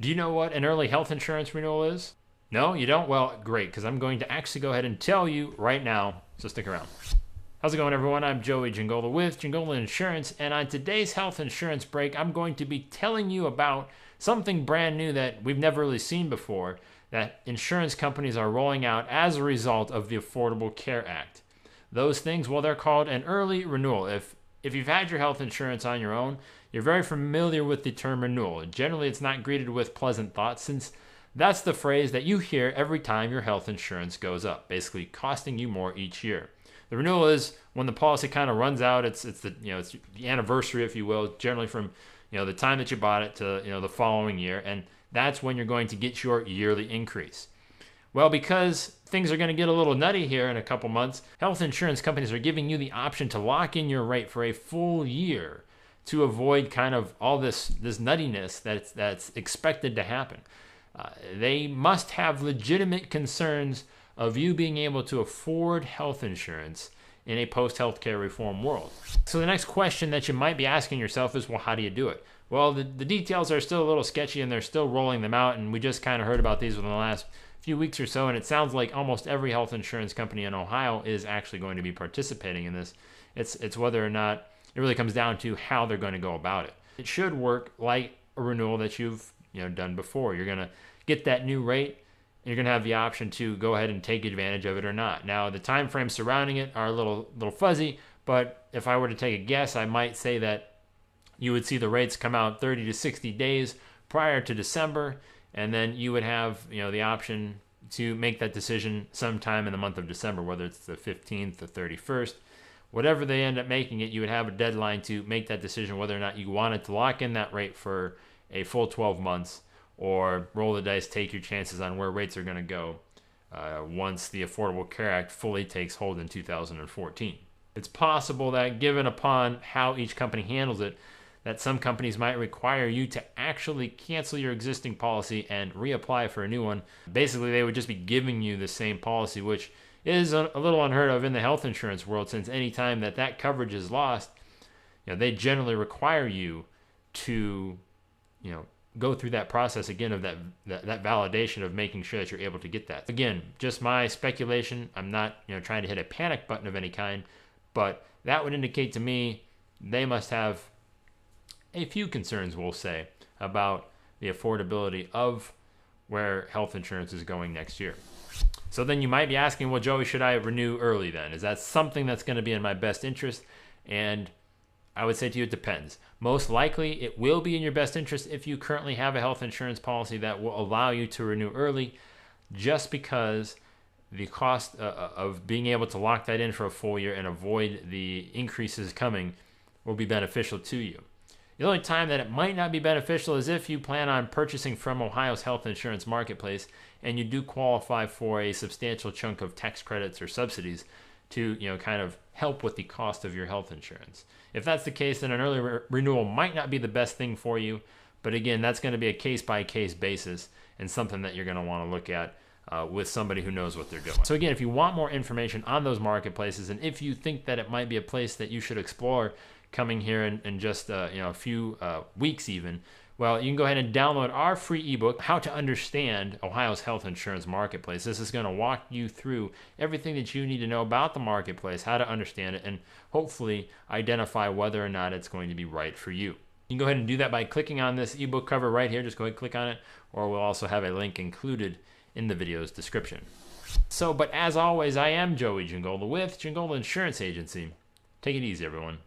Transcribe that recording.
Do you know what an early health insurance renewal is? No, you don't? Well, great, because I'm going to actually go ahead and tell you right now, so stick around. How's it going, everyone? I'm Joey Giangola with Giangola Insurance, and on today's health insurance break, I'm going to be telling you about something brand new that we've never really seen before that insurance companies are rolling out as a result of the Affordable Care Act. Those things, well, they're called an early renewal. If you've had your health insurance on your own, you're very familiar with the term renewal. Generally, it's not greeted with pleasant thoughts, since that's the phrase that you hear every time your health insurance goes up, basically costing you more each year. The renewal is when the policy kind of runs out. It's the anniversary, if you will, generally from the time that you bought it to the following year, and that's when you're going to get your yearly increase. Well, because things are going to get a little nutty here in a couple months, health insurance companies are giving you the option to lock in your rate for a full year to avoid kind of all this nuttiness that's expected to happen. They must have legitimate concerns of you being able to afford health insurance in a post-healthcare reform world. So the next question that you might be asking yourself is, well, how do you do it? Well, the details are still a little sketchy, and they're still rolling them out, and we just kind of heard about these within the last few weeks or so, and it sounds like almost every health insurance company in Ohio is actually going to be participating in this. It's whether or not it really comes down to how they're going to go about it. It should work like a renewal that you've done before. You're going to get that new rate, and you're going to have the option to go ahead and take advantage of it or not. Now, the time frames surrounding it are a little fuzzy, but if I were to take a guess, I might say that you would see the rates come out 30 to 60 days prior to December, and then you would have the option to make that decision sometime in the month of December, whether it's the 15th or 31st. Whatever they end up making it, you would have a deadline to make that decision whether or not you wanted to lock in that rate for a full 12 months or roll the dice, take your chances on where rates are going to go once the Affordable Care Act fully takes hold in 2014. It's possible that given upon how each company handles it, that some companies might require you to actually cancel your existing policy and reapply for a new one. Basically, they would just be giving you the same policy, which is a little unheard of in the health insurance world, since any time that coverage is lost, they generally require you to go through that process again of that validation of making sure that you're able to get that. Again, just my speculation. I'm not trying to hit a panic button of any kind, but that would indicate to me they must have a few concerns, we'll say, about the affordability of where health insurance is going next year. So then you might be asking, well, Joey, should I renew early then? Is that something that's going to be in my best interest? And I would say to you, it depends. Most likely, it will be in your best interest if you currently have a health insurance policy that will allow you to renew early, just because the cost of being able to lock that in for a full year and avoid the increases coming will be beneficial to you. The only time that it might not be beneficial is if you plan on purchasing from Ohio's health insurance marketplace and you do qualify for a substantial chunk of tax credits or subsidies to kind of help with the cost of your health insurance. If that's the case, then an early renewal might not be the best thing for you. But again, that's going to be a case-by-case basis and something that you're going to want to look at with somebody who knows what they're doing. So again, if you want more information on those marketplaces, and if you think that it might be a place that you should explore coming here in just a few weeks even, well, you can go ahead and download our free ebook, How to Understand Ohio's Health Insurance Marketplace. This is going to walk you through everything that you need to know about the marketplace, how to understand it, and hopefully identify whether or not it's going to be right for you. You can go ahead and do that by clicking on this ebook cover right here. Just go ahead and click on it, or we'll also have a link included in the video's description. So, but as always, I am Joey Giangola with Giangola Insurance Agency. Take it easy, everyone.